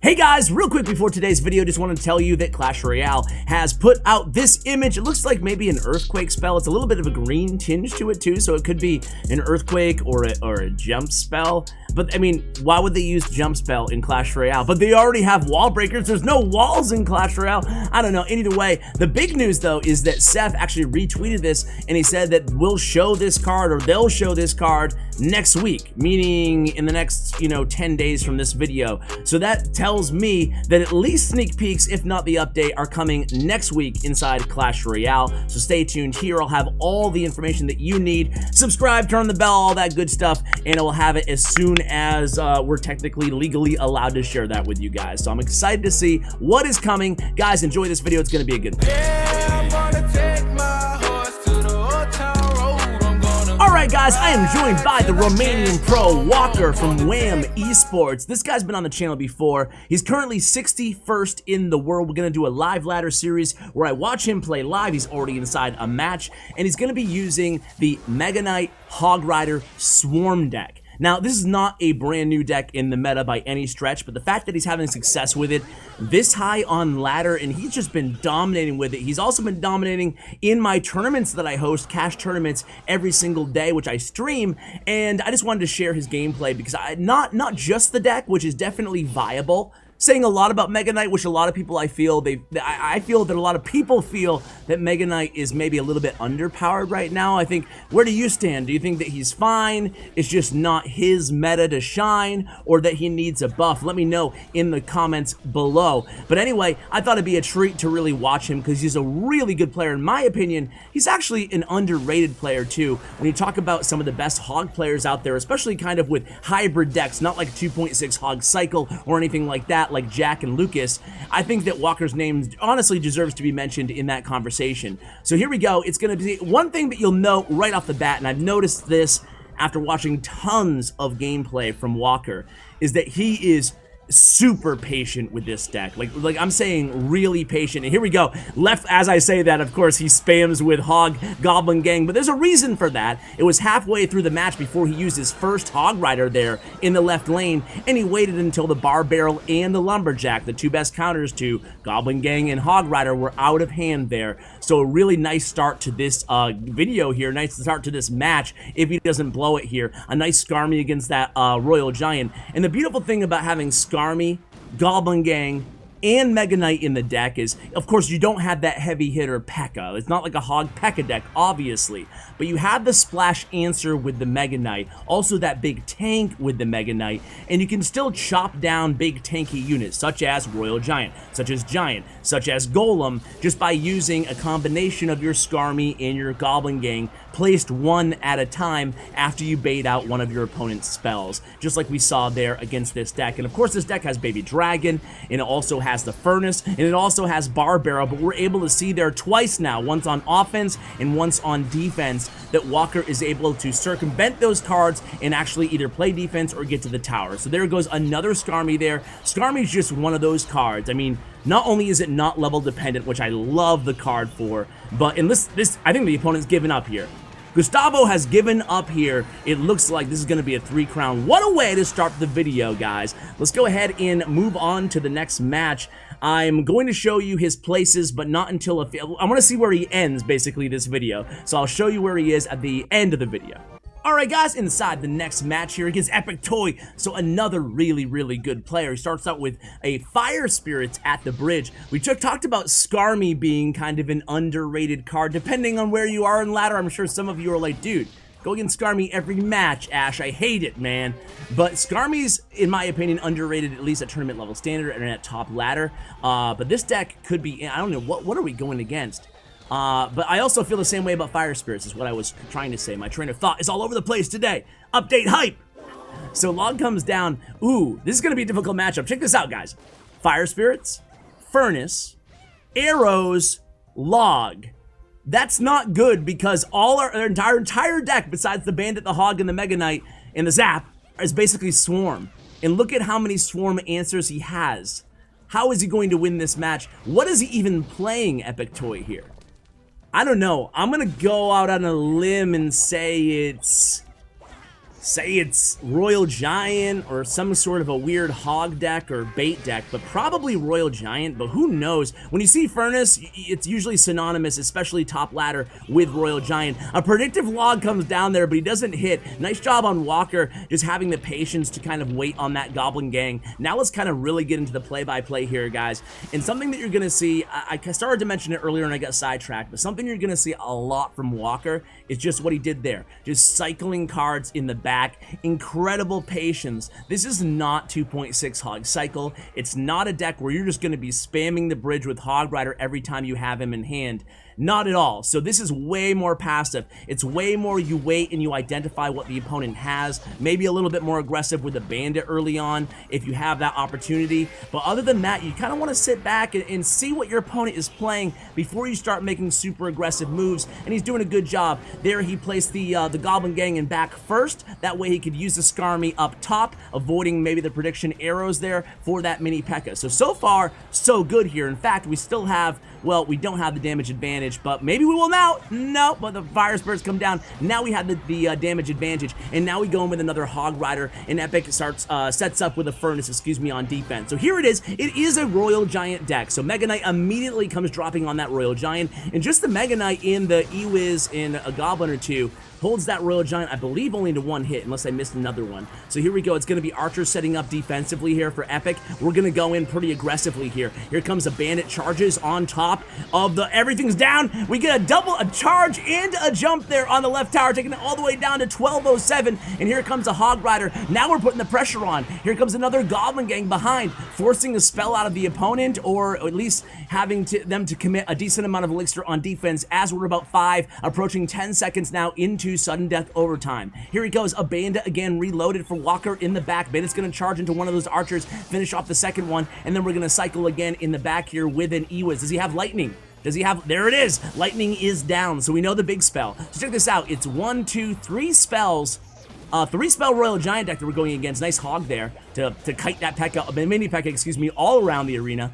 Hey guys, real quick before today's video, just wanted to tell you that Clash Royale has put out this image. It looks like maybe an earthquake spell. It's a little bit of a green tinge to it too, so it could be an earthquake or a jump spell. But I mean, why would they use jump spell in Clash Royale? But they already have wall breakers. There's no walls in Clash Royale. I don't know. Either way, the big news though is that Seth actually retweeted this and he said that we'll show this card, or they'll show this card next week, meaning in the next 10 days from this video. So that tells me that at least sneak peeks, if not the update, are coming next week inside Clash Royale. So stay tuned here. I'll have all the information that you need. Subscribe, turn the bell, all that good stuff, and I will have it as soon as we're technically legally allowed to share that with you guys. So I'm excited to see what is coming. Guys, enjoy this video. It's going to be a good one. Yeah, I'm gonna take my horse to the old town road. I'm gonna Alright guys, I am joined by the Romanian pro Walker from Wham Esports. This guy's been on the channel before. He's currently 61st in the world. We're going to do a live ladder series where I watch him play live. He's already inside a match, and he's going to be using the Mega Knight Hog Rider Swarm deck. Now, this is not a brand new deck in the meta by any stretch, but the fact that he's having success with it this high on ladder, and he's just been dominating with it. He's also been dominating in my tournaments that I host, cash tournaments, every single day, which I stream, and I just wanted to share his gameplay because not just the deck, which is definitely viable, saying a lot about Mega Knight, which a lot of people I feel that a lot of people feel that Mega Knight is maybe a little bit underpowered right now. I think, where do you stand? Do you think that he's fine, it's just not his meta to shine, or that he needs a buff? Let me know in the comments below. But anyway, I thought it'd be a treat to really watch him because he's a really good player. In my opinion, he's actually an underrated player too. When you talk about some of the best Hog players out there, especially kind of with hybrid decks, not like 2.6 Hog Cycle or anything like that, like Jack and Lucas, I think that Walker's name honestly deserves to be mentioned in that conversation. So here we go. It's going to be one thing that you'll note right off the bat, and I've noticed this after watching tons of gameplay from Walker, is that he is super patient with this deck. Like I'm saying, really patient. And here we go. Left, as I say that, of course, he spams with Hog Goblin Gang, but there's a reason for that. It was halfway through the match before he used his first Hog Rider there in the left lane, and he waited until the Bar Barrel and the Lumberjack, the two best counters to Goblin Gang and Hog Rider, were out of hand there. So a really nice start to this video here, nice start to this match if he doesn't blow it here. A nice Skarmy against that Royal Giant. And the beautiful thing about having Skarmy, Goblin Gang, and Mega Knight in the deck is, of course, you don't have that heavy hitter P.E.K.K.A. It's not like a Hog P.E.K.K.A. deck, obviously, but you have the splash answer with the Mega Knight, also that big tank with the Mega Knight, and you can still chop down big tanky units, such as Royal Giant, such as Golem, just by using a combination of your Skarmy and your Goblin Gang, placed one at a time after you bait out one of your opponent's spells, just like we saw there against this deck. And of course, this deck has Baby Dragon, and it also has the Furnace, and it also has Bar Barrel, but we're able to see there twice now, once on offense and once on defense, that Walker is able to circumvent those cards and actually either play defense or get to the tower. So there goes another Skarmy there. Skarmy's just one of those cards. I mean, not only is it not level dependent, which I love the card for, but in this I think the opponent's given up here. Gustavo has given up here. It looks like this is going to be a 3-crown. What a way to start the video, guys. Let's go ahead and move on to the next match. I'm going to show you his places, but not until I want to see where he ends, basically, this video. So I'll show you where he is at the end of the video. Alright guys, inside the next match here against Epic Toy. So another really good player. He starts out with a Fire Spirits at the bridge. We talked about Skarmy being kind of an underrated card, depending on where you are in ladder. I'm sure some of you are like, dude, go against Skarmy every match, Ash. I hate it, man. But Skarmy's, in my opinion, underrated, at least at tournament level standard and at top ladder. But this deck could be, I don't know, what are we going against? But I also feel the same way about Fire Spirits, is what I was trying to say. My train of thought is all over the place today. Update hype! So Log comes down. Ooh, this is going to be a difficult matchup. Check this out, guys. Fire Spirits, Furnace, Arrows, Log. That's not good because all our entire deck, besides the Bandit, the Hog, and the Mega Knight, and the Zap, is basically Swarm. And look at how many Swarm answers he has. How is he going to win this match? What is he even playing, Epic Toy, here? I don't know. I'm going to go out on a limb and say it's say it's Royal Giant or some sort of a weird hog deck or bait deck, but probably Royal Giant, but who knows? When you see Furnace, it's usually synonymous, especially top ladder, with Royal Giant. A predictive log comes down there, but he doesn't hit. Nice job on Walker, just having the patience to kind of wait on that Goblin Gang. Now let's kind of really get into the play-by-play here, guys. And something that you're going to see, I started to mention it earlier and I got sidetracked, but something you're going to see a lot from Walker is just what he did there. Just cycling cards in the back. Incredible patience. This is not 2.6 Hog Cycle. It's not a deck where you're just going to be spamming the bridge with Hog Rider every time you have him in hand. Not at all. So this is way more passive. It's way more you wait and you identify what the opponent has. Maybe a little bit more aggressive with a bandit early on if you have that opportunity. But other than that, you kind of want to sit back and see what your opponent is playing before you start making super aggressive moves. And he's doing a good job. There he placed the Goblin Gang in back first. That way he could use the Skarmy up top, avoiding maybe the prediction arrows there for that mini P.E.K.K.A. So far, so good here. In fact, we still have, well, we don't have the damage advantage, but maybe we will now. No, but the Fire Spirits come down. Now we have the damage advantage, and now we go in with another Hog Rider, and Epic sets up with a Furnace, on defense. So here it is. It is a Royal Giant deck. So Mega Knight immediately comes dropping on that Royal Giant, and just the Mega Knight in the E-Wiz in a Goblin or two holds that Royal Giant, I believe, only to one hit, unless I missed another one. So here we go. It's going to be Archer setting up defensively here for Epic. We're going to go in pretty aggressively here. Here comes a Bandit charges on top of the... Everything's down. We get a charge and a jump there on the left tower, taking it all the way down to 1207. And here comes a Hog Rider. Now we're putting the pressure on. Here comes another Goblin Gang behind, forcing a spell out of the opponent, or at least having them to commit a decent amount of elixir on defense, as we're about 5, approaching 10 seconds now into sudden death overtime. Here he goes, a Bandit again reloaded for Walker in the back. Bandit's going to charge into one of those archers, finish off the second one, and then we're going to cycle again in the back here with an E-Wiz. Does he have lightning? Does he have... There it is. Lightning is down, so we know the big spell. So check this out. It's 1, 2, 3 spells. 3-spell Royal Giant deck that we're going against. Nice hog there to kite that P.E.K.K.A, mini P.E.K.K.A, all around the arena.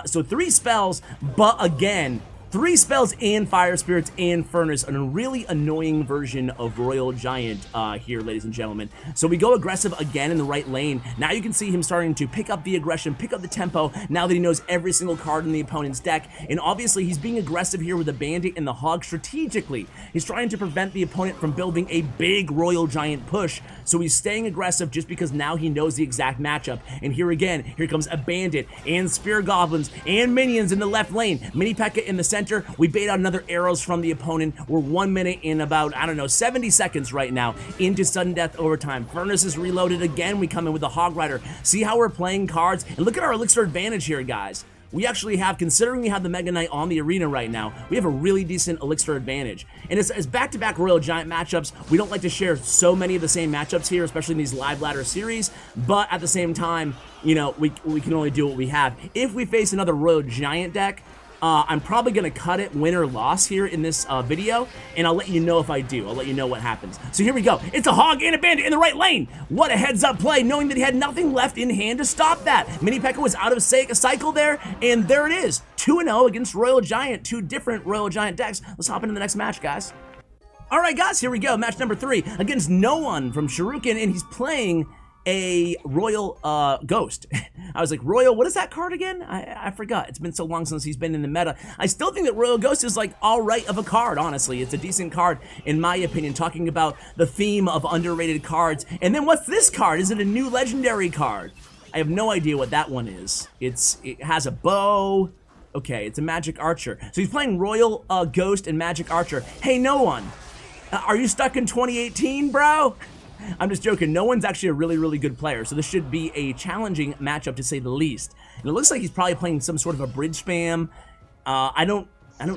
So 3 spells, but again, 3 spells and Fire Spirits and Furnace, and a really annoying version of Royal Giant here, ladies and gentlemen. So we go aggressive again in the right lane. Now you can see him starting to pick up the aggression, pick up the tempo, now that he knows every single card in the opponent's deck. And obviously he's being aggressive here with the Bandit and the Hog strategically. He's trying to prevent the opponent from building a big Royal Giant push. So he's staying aggressive just because now he knows the exact matchup. And here again, here comes a Bandit and Spear Goblins and Minions in the left lane. Mini P.E.K.K.A in the center. We bait out another arrows from the opponent. We're 1 minute in about, I don't know, 70 seconds right now into sudden death overtime. Furnace is reloaded again. We come in with the Hog Rider. See how we're playing cards? And look at our elixir advantage here, guys. We actually have, considering we have the Mega Knight on the arena right now, we have a really decent elixir advantage. And as back-to-back Royal Giant matchups, we don't like to share so many of the same matchups here, especially in these live ladder series, but at the same time, you know, we can only do what we have. If we face another Royal Giant deck, I'm probably going to cut it win or loss here in this video, and I'll let you know if I do. I'll let you know what happens. So here we go. It's a Hog and a Bandit in the right lane. What a heads-up play, knowing that he had nothing left in hand to stop that. Mini P.E.K.K.A was out of a cycle there, and there it is. 2-0 against Royal Giant. 2 different Royal Giant decks. Let's hop into the next match, guys. All right, guys, here we go. Match number 3 against no one from Shuriken, and he's playing a Royal Ghost. I was like, Royal, what is that card again? I forgot. It's been so long since he's been in the meta. I still think that Royal Ghost is like all right of a card, honestly. It's a decent card, in my opinion, talking about the theme of underrated cards. And then what's this card? Is it a new legendary card? I have no idea what that one is. It has a bow. Okay, it's a Magic Archer. So he's playing Royal Ghost and Magic Archer. Hey, no one. Are you stuck in 2018, bro? I'm just joking. No one's actually a really, really good player, so this should be a challenging matchup to say the least. And it looks like he's probably playing some sort of a bridge spam. I don't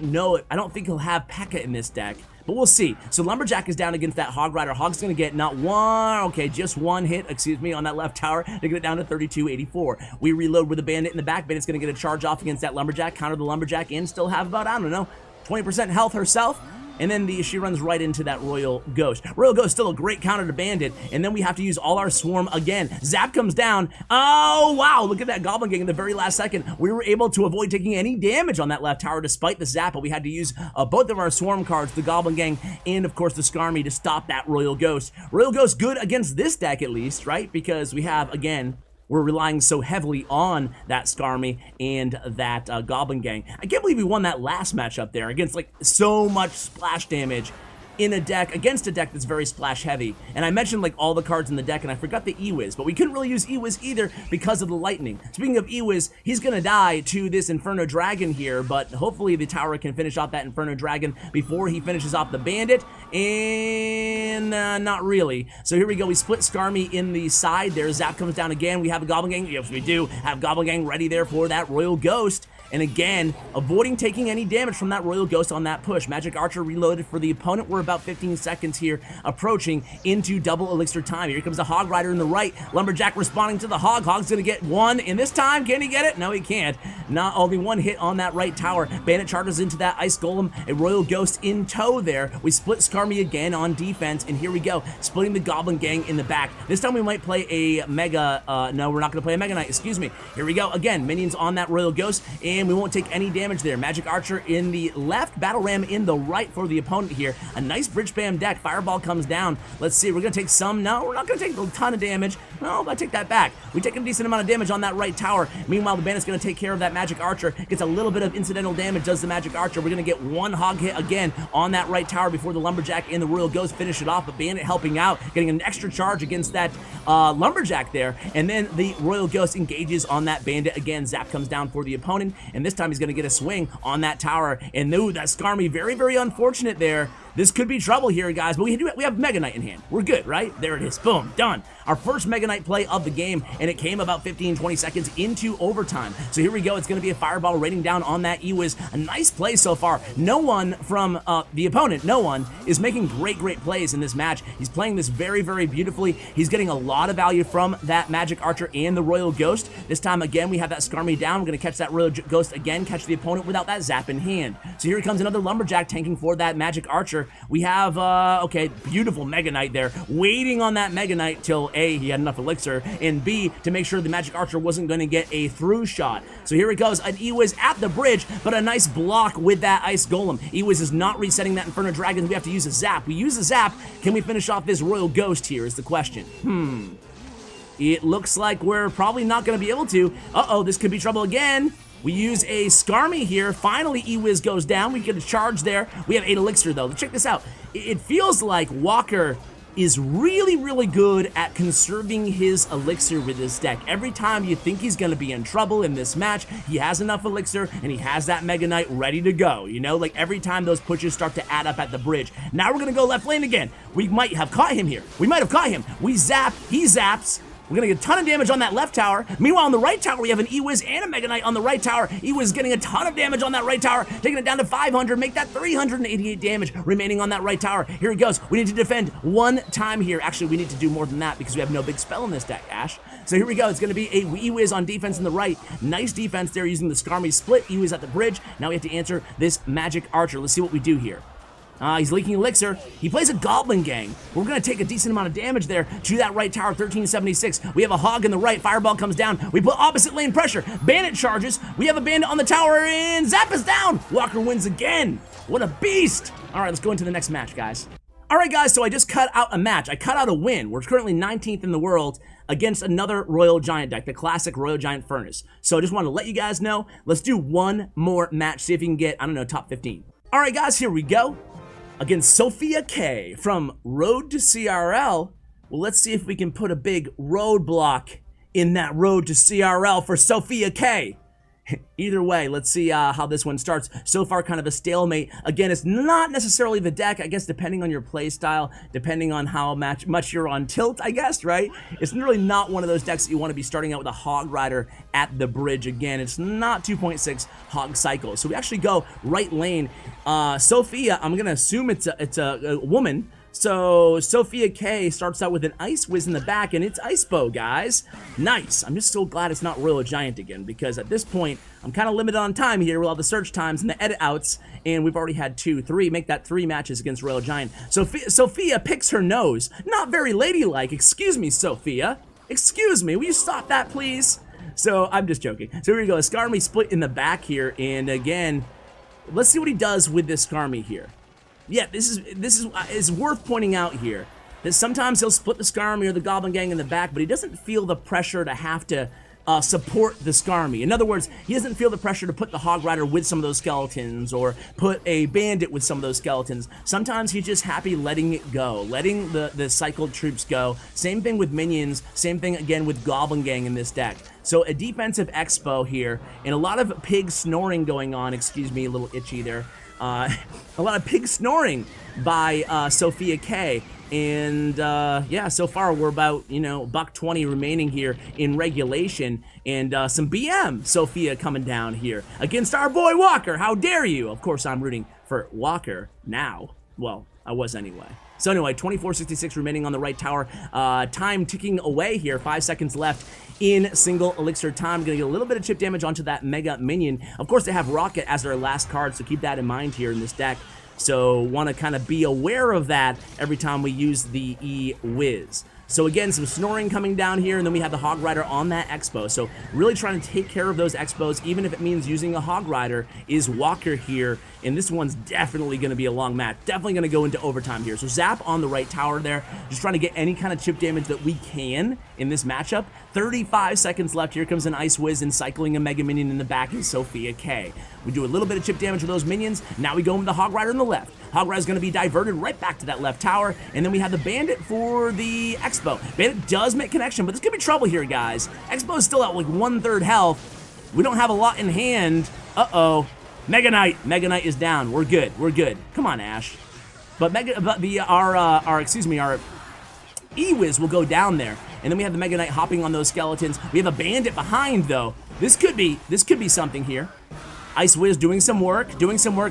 know. I don't think he'll have P.E.K.K.A in this deck, but we'll see. So Lumberjack is down against that Hog Rider. Hog's going to get not one, okay, just one hit, on that left tower to get it down to 3284. We reload with a Bandit in the back. Bandit's going to get a charge off against that Lumberjack, counter the Lumberjack, and still have about, I don't know, 20% health herself. and then she runs right into that Royal Ghost. Royal Ghost still a great counter to Bandit, and then we have to use all our swarm again. Zap comes down. Oh, wow, look at that Goblin Gang in the very last second. We were able to avoid taking any damage on that left tower despite the zap, but we had to use both of our swarm cards, the Goblin Gang and, of course, the Skarmy to stop that Royal Ghost. Royal Ghost good against this deck, at least, right? Because we have, again, we're relying so heavily on that Skarmy and that Goblin Gang. I can't believe we won that last matchup there against, like, so much splash damage in a deck, against a deck that's very splash heavy. And I mentioned like all the cards in the deck, and I forgot the Ewiz, but we couldn't really use Ewiz either because of the lightning. Speaking of Ewiz, he's gonna die to this Inferno Dragon here, but hopefully the tower can finish off that Inferno Dragon before he finishes off the Bandit, and not really. So here we go, we split Skarmy in the side there. Zap comes down again. We have a Goblin Gang. Yes, we do have Goblin Gang ready there for that Royal Ghost. And again, avoiding taking any damage from that Royal Ghost on that push. Magic Archer reloaded for the opponent. We're about 15 seconds here, approaching into double elixir time. Here comes the Hog Rider in the right. Lumberjack responding to the Hog. Hog's gonna get one, and this time, can he get it? No, he can't. Not only one hit on that right tower. Bandit charges into that Ice Golem. A Royal Ghost in tow there. We split Skarmy again on defense, and here we go, splitting the Goblin Gang in the back. This time we might play a Mega, no, we're not gonna play a Mega Knight, excuse me. Here we go, again, minions on that Royal Ghost, and we won't take any damage there. Magic Archer in the left, Battle Ram in the right for the opponent here. A nice bridge spam deck. Fireball comes down. Let's see, we're gonna take some. No, we're not gonna take a ton of damage. No, I take that back. We take a decent amount of damage on that right tower. Meanwhile, the Bandit's gonna take care of that Magic Archer. Gets a little bit of incidental damage, does the Magic Archer. We're gonna get one Hog hit again on that right tower before the Lumberjack and the Royal Ghost finish it off. But Bandit helping out, getting an extra charge against that Lumberjack there. And then the Royal Ghost engages on that Bandit again. Zap comes down for the opponent, and this time he's gonna get a swing on that tower. And ooh, that Skarmy, very, very unfortunate there. This could be trouble here, guys, but we have Mega Knight in hand. We're good, right? There it is. Boom. Done. Our first Mega Knight play of the game, and it came about 15-20 seconds into overtime. So here we go. It's going to be a Fireball raining down on that Ewiz. A nice play so far. No one from the opponent, no one, is making great plays in this match. He's playing this very, very beautifully. He's getting a lot of value from that Magic Archer and the Royal Ghost. This time, again, we have that Skarmy down. We're going to catch that Royal Ghost again, catch the opponent without that zap in hand. So here comes another Lumberjack tanking for that Magic Archer. We have, okay, beautiful Mega Knight there, waiting on that Mega Knight till A, he had enough elixir, and B, to make sure the Magic Archer wasn't going to get a through shot. So here it goes, an Ewiz at the bridge, but a nice block with that Ice Golem. Ewiz is not resetting that Inferno Dragon. We have to use a zap. We use a zap. Can we finish off this Royal Ghost here is the question. It looks like we're probably not going to be able to. Uh-oh, this could be trouble again. We use a Skarmy here. Finally, Ewiz goes down. We get a charge there. We have 8 elixir, though. Check this out. It feels like Walker is really, really good at conserving his elixir with this deck. Every time you think he's going to be in trouble in this match, he has enough elixir, and he has that Mega Knight ready to go. You know, like every time those pushes start to add up at the bridge. Now we're going to go left lane again. We might have caught him here. We might have caught him. We zap. He zaps. We're gonna get a ton of damage on that left tower. Meanwhile, on the right tower, we have an Ewiz and a Mega Knight on the right tower. Ewiz getting a ton of damage on that right tower, taking it down to 500, make that 388 damage remaining on that right tower. Here it goes. We need to defend one time here. Actually, we need to do more than that because we have no big spell in this deck, Ash. So here we go. It's gonna be a Ewiz on defense in the right. Nice defense there using the Skarmy split. Ewiz at the bridge. Now we have to answer this Magic Archer. Let's see what we do here. He's leaking elixir. He plays a Goblin Gang. We're going to take a decent amount of damage there to that right tower, 1376. We have a Hog in the right. Fireball comes down. We put opposite lane pressure. Bandit charges. We have a Bandit on the tower, and Zap is down. Walker wins again. What a beast. All right, let's go into the next match, guys. All right, guys, so I just cut out a match. I cut out a win. We're currently 19th in the world against another Royal Giant deck, the classic Royal Giant Furnace. So I just want to let you guys know. Let's do one more match, see if you can get, I don't know, top 15. All right, guys, here we go. Against Sophia K from Road to CRL. Well, let's see if we can put a big roadblock in that Road to CRL for Sophia K. Either way, let's see how this one starts. So far, kind of a stalemate. Again, it's not necessarily the deck, I guess, depending on your play style, depending on how much you're on tilt, I guess, right? It's really not one of those decks that you want to be starting out with a Hog Rider at the bridge. Again, it's not 2.6 Hog Cycle. So we actually go right lane. Sophia, I'm going to assume it's a woman. So Sophia K starts out with an Ice Whiz in the back, and it's Ice Bow, guys. Nice. I'm just so glad it's not Royal Giant again, because at this point, I'm kind of limited on time here with all the search times and the edit outs, and we've already had 2, 3. Make that 3 matches against Royal Giant. Sophia picks her nose. Not very ladylike. Excuse me, Sophia. Excuse me. Will you stop that, please? So I'm just joking. So here we go. Skarmy split in the back here, and again, let's see what he does with this Skarmy here. Yeah, this is worth pointing out here that sometimes he'll split the Skarmy or the Goblin Gang in the back, but he doesn't feel the pressure to have to support the Skarmy. In other words, he doesn't feel the pressure to put the Hog Rider with some of those skeletons or put a Bandit with some of those skeletons. Sometimes he's just happy letting it go, letting the cycled troops go. Same thing with minions, same thing again with Goblin Gang in this deck. So a defensive expo here, and a lot of pig snoring going on. Excuse me, a little itchy there. A lot of pig snoring by Sophia K. And yeah, so far we're about, you know, $120 remaining here in regulation, and some BM Sophia coming down here against our boy Walker. How dare you? Of course, I'm rooting for Walker now. Well, I was anyway. So anyway, 24:66 remaining on the right tower. Time ticking away here. 5 seconds left in single elixir time. Gonna get a little bit of chip damage onto that Mega Minion. Of course, they have Rocket as their last card, so keep that in mind here in this deck. So want to kind of be aware of that every time we use the E-Wiz. So again, some snoring coming down here, and then we have the Hog Rider on that Expo. So really trying to take care of those Expos, even if it means using a Hog Rider, is Walker here. And this one's definitely going to be a long match. Definitely going to go into overtime here. So Zap on the right tower there, just trying to get any kind of chip damage that we can in this matchup. 35 seconds left. Here comes an Ice Whiz and cycling a Mega Minion in the back is Sophia K. We do a little bit of chip damage with those minions. Now we go with the Hog Rider on the left. Hog Rider is going to be diverted right back to that left tower. And then we have the Bandit for the Expo. Bandit does make connection, but there's going to be trouble here, guys. Expo is still at like 1/3 health. We don't have a lot in hand. Uh-oh. Mega Knight. Mega Knight is down. We're good. We're good. Come on, Ash. But our E-Wiz will go down there. And then we have the Mega Knight hopping on those skeletons. We have a Bandit behind, though. This could be something here. Ice Wiz doing some work.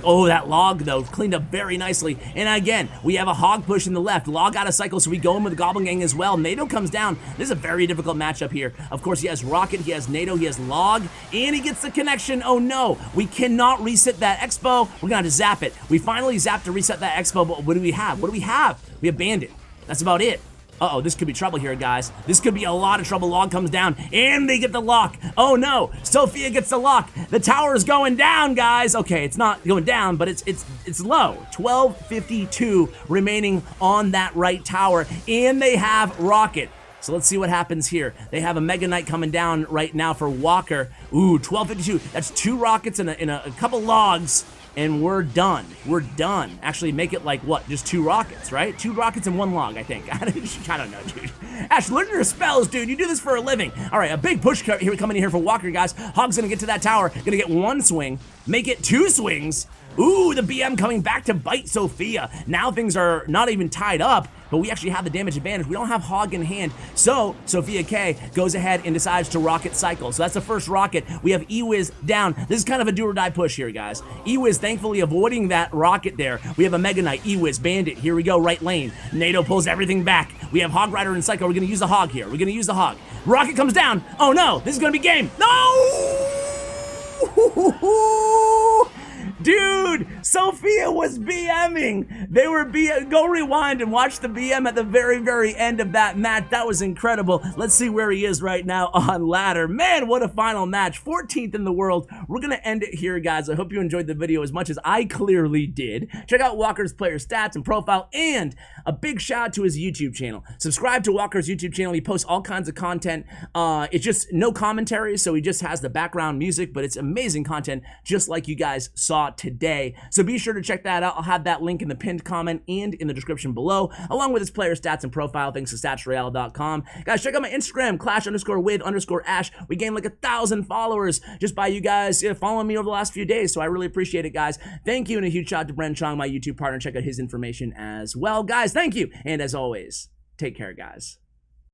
Oh, that log, though, cleaned up very nicely. And again, we have a hog push in the left. Log out of cycle, so we go in with the Goblin Gang as well. NATO comes down. This is a very difficult matchup here. Of course, he has Rocket, he has NATO, he has Log, and he gets the connection. Oh, no. We cannot reset that Expo. We're going to have to zap it. We finally zapped to reset that Expo, but what do we have? What do we have? We have Bandit. That's about it. Uh-oh, this could be trouble here, guys. This could be a lot of trouble. Log comes down, and they get the lock. Oh, no. Sophia gets the lock. The tower is going down, guys. Okay, it's not going down, but it's low. 12:52 remaining on that right tower, and they have Rocket. So let's see what happens here. They have a Mega Knight coming down right now for Walker. Ooh, 12:52. That's 2 rockets and a couple logs. And we're done. We're done. Actually, make it like what? Just 2 rockets, right? 2 rockets and 1 log, I think. I don't know, dude. Ash, learn your spells, dude. You do this for a living. All right, a big push here coming in here for Walker, guys. Hog's gonna get to that tower. Gonna get 1 swing. Make it 2 swings. Ooh, the BM coming back to bite Sophia. Now things are not even tied up, but we actually have the damage advantage. We don't have Hog in hand, so Sophia K goes ahead and decides to Rocket cycle. So that's the first Rocket. We have E-Wiz down. This is kind of a do or die push here, guys. E-Wiz thankfully avoiding that Rocket there. We have a Mega Knight, E-Wiz, Bandit. Here we go, right lane. NATO pulls everything back. We have Hog Rider and Psycho. We're going to use the Hog here. We're going to use the Hog. Rocket comes down. Oh, no. This is going to be game. No! Dude, Sophia was BMing. They were go rewind and watch the BM at the very, very end of that match. That was incredible. Let's see where he is right now on ladder. Man, what a final match. 14th in the world. We're going to end it here, guys. I hope you enjoyed the video as much as I clearly did. Check out Walker's player stats and profile, and a big shout out to his YouTube channel. Subscribe to Walker's YouTube channel. He posts all kinds of content. It's just no commentary, so he just has the background music, but it's amazing content, just like you guys saw today. So be sure to check that out. I'll have that link in the pinned comment and in the description below, along with his player stats and profile, thanks to statsroyale.com. Guys, check out my Instagram, clash_with_ash. We gained like 1,000 followers just by you guys following me over the last few days, so I really appreciate it, guys. Thank you, and a huge shout out to Bren Chong, my YouTube partner. Check out his information as well. Guys, thank you, and as always, take care, guys.